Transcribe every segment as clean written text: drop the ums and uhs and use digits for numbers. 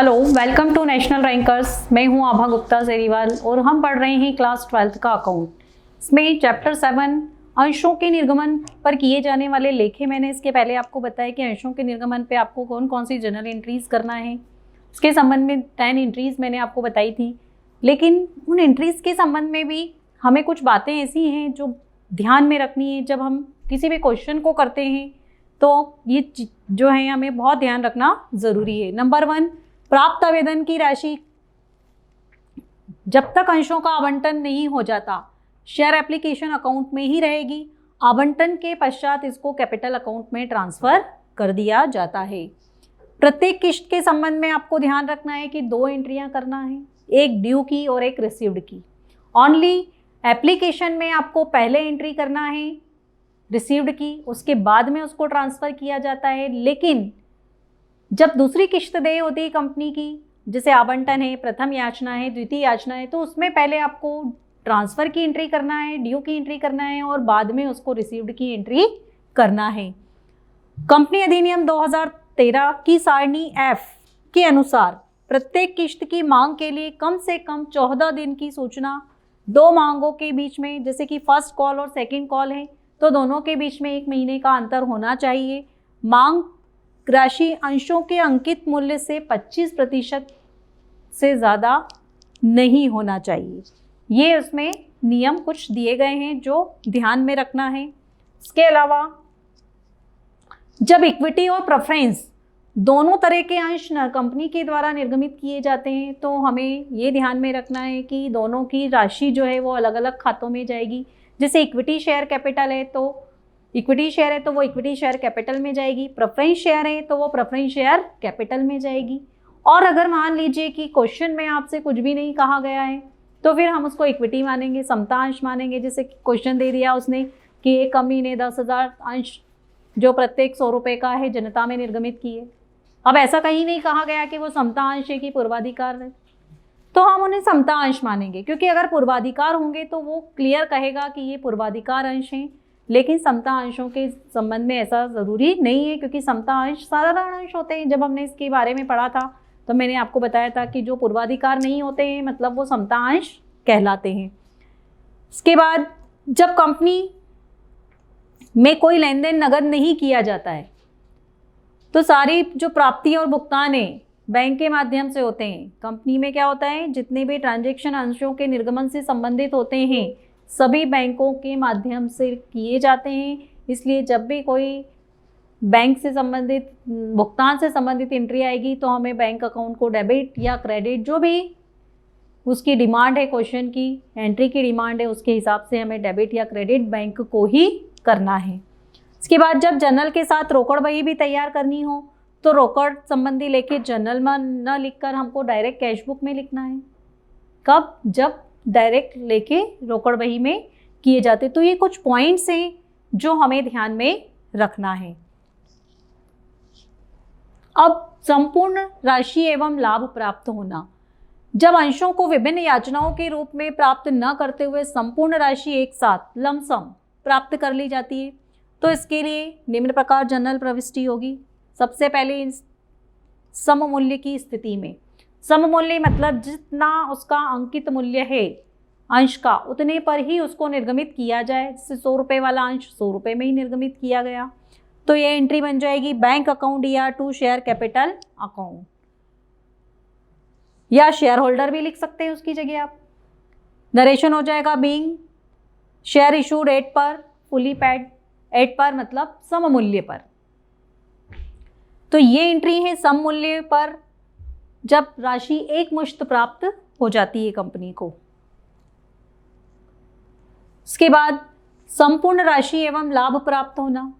Hello, welcome to national rankers. मैं हूं आभा गुप्ता सेरीवाल और हम पढ़ रहे हैं क्लास 12th का अकाउंट। इसमें चैप्टर 7 अंशों के निर्गमन पर किए जाने वाले लेखे। मैंने इसके पहले आपको बताया कि अंशों के निर्गमन पे आपको कौन कौन सी जनरल एंट्रीज करना है। उसके संबंध में 10 एंट्रीज मैंने आपको बताई थी, लेकिन उन एंट्रीज के संबंध में भी हमें कुछ बातें ऐसी हैं जो ध्यान में रखनी है। जब हम किसी भी क्वेश्चन को करते हैं तो ये जो है हमें बहुत ध्यान रखना ज़रूरी है। नंबर 1, प्राप्त आवेदन की राशि जब तक अंशों का आवंटन नहीं हो जाता शेयर एप्लीकेशन अकाउंट में ही रहेगी। आवंटन के पश्चात इसको कैपिटल अकाउंट में ट्रांसफर कर दिया जाता है। प्रत्येक किश्त के संबंध में आपको ध्यान रखना है कि 2 एंट्रियां करना है, एक ड्यू की और एक रिसीव्ड की। ओनली एप्लीकेशन में आपको पहले एंट्री करना है रिसीव्ड की, उसके बाद में उसको ट्रांसफ़र किया जाता है। लेकिन जब दूसरी किश्त देय होती है कंपनी की, जैसे आवंटन है, प्रथम याचना है, द्वितीय याचना है, तो उसमें पहले आपको ट्रांसफ़र की एंट्री करना है, ड्यू की एंट्री करना है और बाद में उसको रिसीव्ड की एंट्री करना है। कंपनी अधिनियम 2013 की सारणी F के अनुसार प्रत्येक किश्त की मांग के लिए कम से कम 14 दिन की सूचना 2 मांगों के बीच में, जैसे कि फर्स्ट कॉल और सेकेंड कॉल है तो दोनों के बीच में 1 महीने का अंतर होना चाहिए। मांग राशि अंशों के अंकित मूल्य से 25% से ज़्यादा नहीं होना चाहिए। ये उसमें नियम कुछ दिए गए हैं जो ध्यान में रखना है। इसके अलावा जब इक्विटी और प्रेफरेंस दोनों तरह के अंश कंपनी के द्वारा निर्गमित किए जाते हैं तो हमें ये ध्यान में रखना है कि दोनों की राशि जो है वो अलग अलग खातों में जाएगी। जैसे इक्विटी शेयर कैपिटल है तो इक्विटी शेयर है तो वो इक्विटी शेयर कैपिटल में जाएगी, प्रेफरेंस शेयर है तो वो प्रेफरेंस शेयर कैपिटल में जाएगी। और अगर मान लीजिए कि क्वेश्चन में आपसे कुछ भी नहीं कहा गया है तो फिर हम उसको इक्विटी मानेंगे, समता अंश मानेंगे। जैसे क्वेश्चन दे दिया उसने कि एक कंपनी ने 10,000 अंश जो प्रत्येक 100 रुपये का है जनता में निर्गमित किए। अब ऐसा कहीं नहीं कहा गया कि वो समता अंश है कि पूर्वाधिकार है, तो हम उन्हें समता अंश मानेंगे, क्योंकि अगर पूर्वाधिकार होंगे तो वो क्लियर कहेगा कि ये पूर्वाधिकार अंश हैं। लेकिन समता अंशों के संबंध में ऐसा ज़रूरी नहीं है, क्योंकि समता अंश साधारण अंश होते हैं। जब हमने इसके बारे में पढ़ा था तो मैंने आपको बताया था कि जो पूर्वाधिकार नहीं होते हैं मतलब वो समता अंश कहलाते हैं। इसके बाद जब कंपनी में कोई लेन देन नगद नहीं किया जाता है तो सारी जो प्राप्ति और भुगतान है बैंक के माध्यम से होते हैं। कंपनी में क्या होता है, जितने भी ट्रांजैक्शन अंशों के निर्गमन से संबंधित होते हैं सभी बैंकों के माध्यम से किए जाते हैं। इसलिए जब भी कोई बैंक से संबंधित भुगतान से संबंधित एंट्री आएगी तो हमें बैंक अकाउंट को डेबिट या क्रेडिट, जो भी उसकी डिमांड है, क्वेश्चन की एंट्री की डिमांड है, उसके हिसाब से हमें डेबिट या क्रेडिट बैंक को ही करना है। इसके बाद जब जनरल के साथ रोकड़ बही भी तैयार करनी हो तो रोकड़ संबंधी लेके जनरल में न लिखकर हमको डायरेक्ट कैश बुक में लिखना है। कब? जब डायरेक्ट लेके रोकड़ बही में किए जाते। तो ये कुछ पॉइंट्स हैं जो हमें ध्यान में रखना है। अब संपूर्ण राशि एवं लाभ प्राप्त होना। जब अंशों को विभिन्न याचनाओं के रूप में प्राप्त न करते हुए संपूर्ण राशि एक साथ लमसम प्राप्त कर ली जाती है तो इसके लिए निम्न प्रकार जनरल प्रविष्टि होगी। सबसे पहले सम मूल्य की स्थिति में, सम मूल्य मतलब जितना उसका अंकित मूल्य है अंश का उतने पर ही उसको निर्गमित किया जाए। जैसे 100 रुपये वाला अंश 100 रुपये में ही निर्गमित किया गया तो ये एंट्री बन जाएगी बैंक अकाउंट या टू शेयर कैपिटल अकाउंट, या शेयर होल्डर भी लिख सकते हैं उसकी जगह आप। नरेशन हो जाएगा बीइंग शेयर इशूड एट पर फुली पेड, एट पर मतलब सम मूल्य पर। तो ये एंट्री है सम मूल्य पर जब राशि एक मुश्त प्राप्त हो जाती है कंपनी को। इसके बाद संपूर्ण राशि एवं लाभ प्राप्त होना।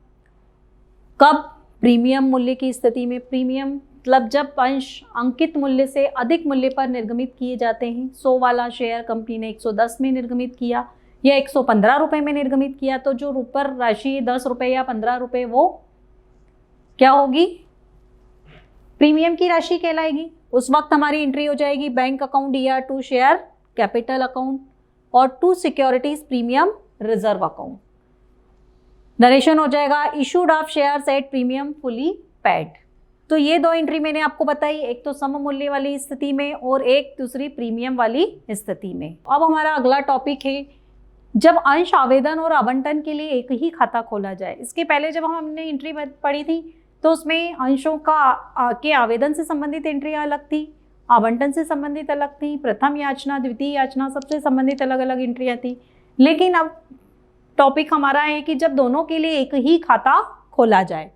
कब? प्रीमियम मूल्य की स्थिति में। प्रीमियम मतलब जब अंश अंकित मूल्य से अधिक मूल्य पर निर्गमित किए जाते हैं। 100 वाला शेयर कंपनी ने 110 में निर्गमित किया या 115 रुपये में निर्गमित किया तो जो ऊपर राशि 10 रुपये या 15 रुपये वो क्या होगी? प्रीमियम की राशि कहलाएगी। उस वक्त हमारी एंट्री हो जाएगी बैंक अकाउंट या टू शेयर कैपिटल अकाउंट और to securities premium reserve account. Narration हो जाएगा issued of shares at premium fully paid. तो ये दो एंट्री मैंने आपको बताई, एक तो सम मूल्य वाली स्थिति में और एक दूसरी प्रीमियम वाली स्थिति में। अब हमारा अगला टॉपिक है जब अंश आवेदन और आवंटन के लिए एक ही खाता खोला जाए। इसके पहले जब हमने एंट्री पढ़ी थी तो उसमें अंशों के आवेदन से संबंधित एंट्री अलग थी, आवंटन से संबंधित अलग थी, प्रथम याचना द्वितीय याचना सबसे संबंधित अलग अलग एंट्रियाँ थी। लेकिन अब टॉपिक हमारा है कि जब दोनों के लिए एक ही खाता खोला जाए।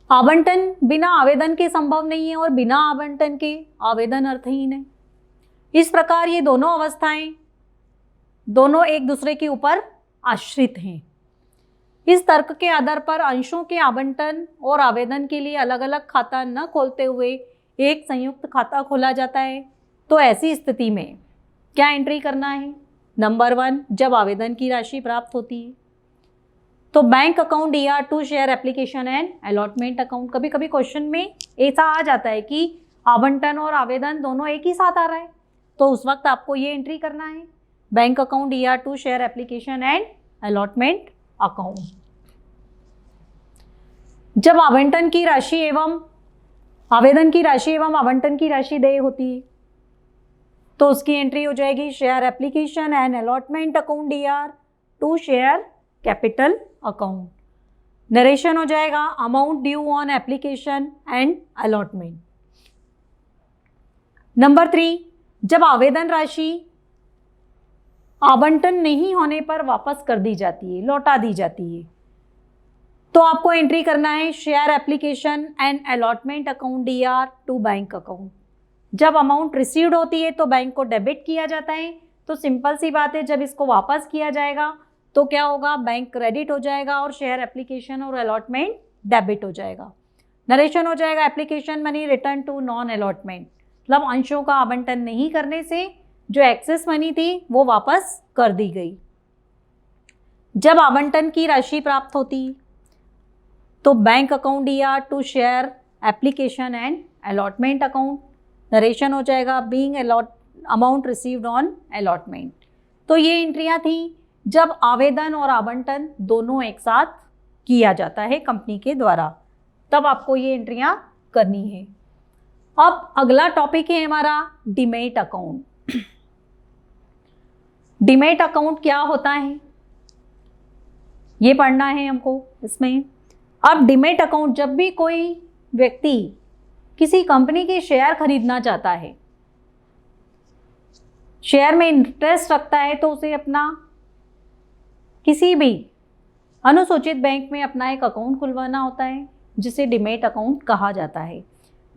आवंटन बिना आवेदन के संभव नहीं है और बिना आवंटन के आवेदन अर्थहीन है। इस प्रकार ये दोनों अवस्थाएं दोनों एक दूसरे के ऊपर आश्रित हैं। इस तर्क के आधार पर अंशों के आवंटन और आवेदन के लिए अलग अलग खाता न खोलते हुए एक संयुक्त खाता खोला जाता है। तो ऐसी स्थिति में क्या एंट्री करना है? नंबर 1, जब आवेदन की राशि प्राप्त होती है तो bank account ER2 share application and allotment account. कभी कभी क्वेश्चन में ऐसा आ जाता है कि आवंटन और आवेदन दोनों एक ही साथ आ रहा है, तो उस वक्त आपको ये एंट्री करना है, bank account ER2 share application and allotment account. जब आवंटन की राशि एवं आवेदन की राशि एवं आवंटन की राशि देय होती है तो उसकी एंट्री हो जाएगी share application and allotment account ER2 share capital account. Narration हो जाएगा amount due on application and allotment. Number 3, जब आवेदन राशि आवंटन नहीं होने पर वापस कर दी जाती है, लौटा दी जाती है, तो आपको एंट्री करना है share application and allotment account ER2 bank account. जब अमाउंट रिसीव्ड होती है तो बैंक को डेबिट किया जाता है, तो सिंपल सी बात है, जब इसको वापस किया जाएगा तो क्या होगा, बैंक क्रेडिट हो जाएगा और शेयर एप्लीकेशन और अलॉटमेंट डेबिट हो जाएगा। नरेशन हो जाएगा application money return to non allotment, मतलब अंशों का आवंटन नहीं करने से जो एक्सेस मनी थी वो वापस कर दी गई। जब आवंटन की राशि प्राप्त होती तो bank account ER2 share application and allotment account. Narration हो जाएगा being amount received on allotment. तो ये एंट्रियां थी जब आवेदन और आवंटन दोनों एक साथ किया जाता है कंपनी के द्वारा, तब आपको ये एंट्रियां करनी है। अब अगला टॉपिक है हमारा डीमैट अकाउंट। डीमैट अकाउंट क्या होता है ये पढ़ना है हमको इसमें। अब डीमैट अकाउंट, जब भी कोई व्यक्ति किसी कंपनी के शेयर खरीदना चाहता है, शेयर में इंटरेस्ट रखता है, तो उसे अपना किसी भी अनुसूचित बैंक में अपना एक अकाउंट खुलवाना होता है जिसे डीमैट अकाउंट कहा जाता है।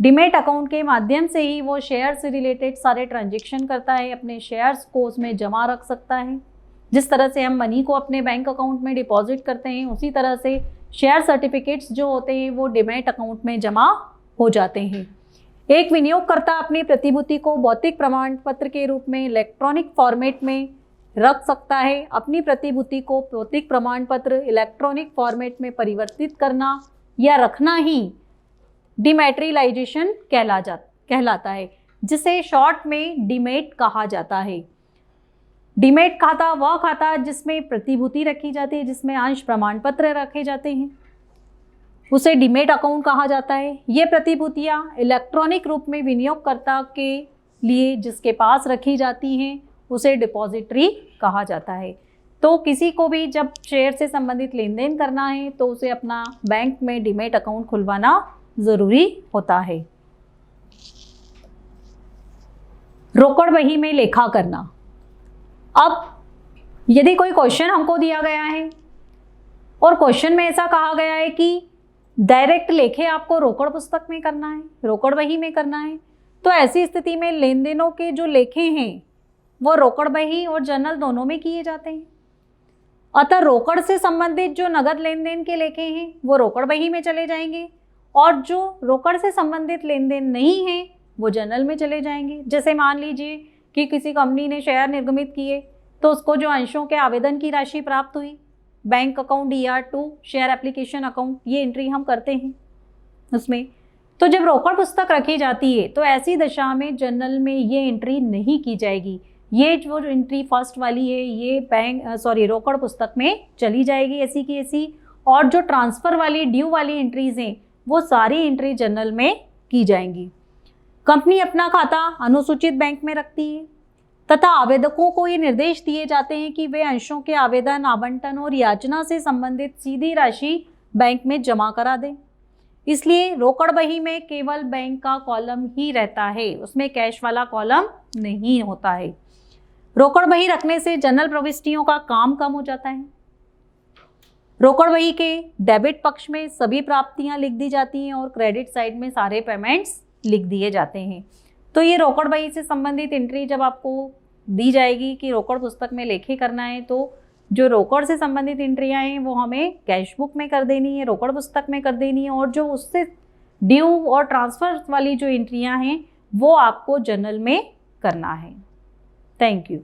डीमैट अकाउंट के माध्यम से ही वो शेयर से रिलेटेड सारे ट्रांजैक्शन करता है, अपने शेयर्स को उसमें जमा रख सकता है। जिस तरह से हम मनी को अपने बैंक अकाउंट में डिपॉजिट करते हैं, उसी तरह से शेयर सर्टिफिकेट्स जो होते हैं वो डीमैट अकाउंट में जमा हो जाते हैं। एक विनियोगकर्ता अपनी प्रतिभूति को भौतिक प्रमाण पत्र के रूप में इलेक्ट्रॉनिक फॉर्मेट में रख सकता है। अपनी प्रतिभूति को भौतिक प्रमाण पत्र इलेक्ट्रॉनिक फॉर्मेट में परिवर्तित करना या रखना ही डिमैटेरियलाइजेशन कहलाता है, जिसे शॉर्ट में डीमैट कहा जाता है। डीमैट खाता वह खाता जिसमें प्रतिभूति रखी जाती है, जिसमें अंश प्रमाण पत्र रखे जाते हैं, उसे डीमैट अकाउंट कहा जाता है। ये प्रतिभूतियाँ इलेक्ट्रॉनिक रूप में विनियोगकर्ता के लिए जिसके पास रखी जाती हैं उसे डिपॉजिटरी कहा जाता है। तो किसी को भी जब शेयर से संबंधित लेन देन करना है तो उसे अपना बैंक में डीमैट अकाउंट खुलवाना ज़रूरी होता है। रोकड़ बही में लेखा करना। अब यदि कोई क्वेश्चन हमको दिया गया है और क्वेश्चन में ऐसा कहा गया है कि डायरेक्ट लेखे आपको रोकड़ पुस्तक में करना है, रोकड़ बही में करना है, तो ऐसी स्थिति में लेन देनों के जो लेखे हैं वो रोकड़ बही और जर्नल दोनों में किए जाते हैं। अतः रोकड़ से संबंधित जो नगद लेन देन के लेखे हैं वो रोकड़ बही में चले जाएंगे और जो रोकड़ से संबंधित लेन देन नहीं है वो जर्नल में चले जाएंगे। जैसे मान लीजिए कि किसी कंपनी ने शेयर निर्गमित किए तो उसको जो अंशों के आवेदन की राशि प्राप्त हुई, bank account ER2 share application account, ये एंट्री हम करते हैं उसमें। तो जब रोकड़ पुस्तक रखी जाती है तो ऐसी दशा में जर्नल में ये एंट्री नहीं की जाएगी। ये जो एंट्री फर्स्ट वाली है ये रोकड़ पुस्तक में चली जाएगी ऐसी की ऐसी। और जो ट्रांसफ़र वाली ड्यू वाली एंट्रीज हैं वो सारी एंट्री जर्नल में की जाएंगी। कंपनी अपना खाता अनुसूचित बैंक में रखती है तथा आवेदकों को ये निर्देश दिए जाते हैं कि वे अंशों के आवेदन, आवंटन और याचना से संबंधित सीधी राशि बैंक में जमा करा दें। इसलिए रोकड़ बही में केवल बैंक का कॉलम ही रहता है, उसमें कैश वाला कॉलम नहीं होता है। रोकड़ बही रखने से जनरल प्रविष्टियों का काम कम हो जाता है। रोकड़ बही के डेबिट पक्ष में सभी प्राप्तियां लिख दी जाती हैं और क्रेडिट साइड में सारे पेमेंट्स लिख दिए जाते हैं। तो ये रोकड़ बही से संबंधित एंट्री जब आपको दी जाएगी कि रोकड़ पुस्तक में लेखे करना है, तो जो रोकड़ से संबंधित एंट्रियां हैं वो हमें कैश बुक में कर देनी है, रोकड़ पुस्तक में कर देनी है, और जो उससे ड्यू और ट्रांसफर वाली जो एंट्रियां हैं वो आपको जर्नल में करना है। Thank you.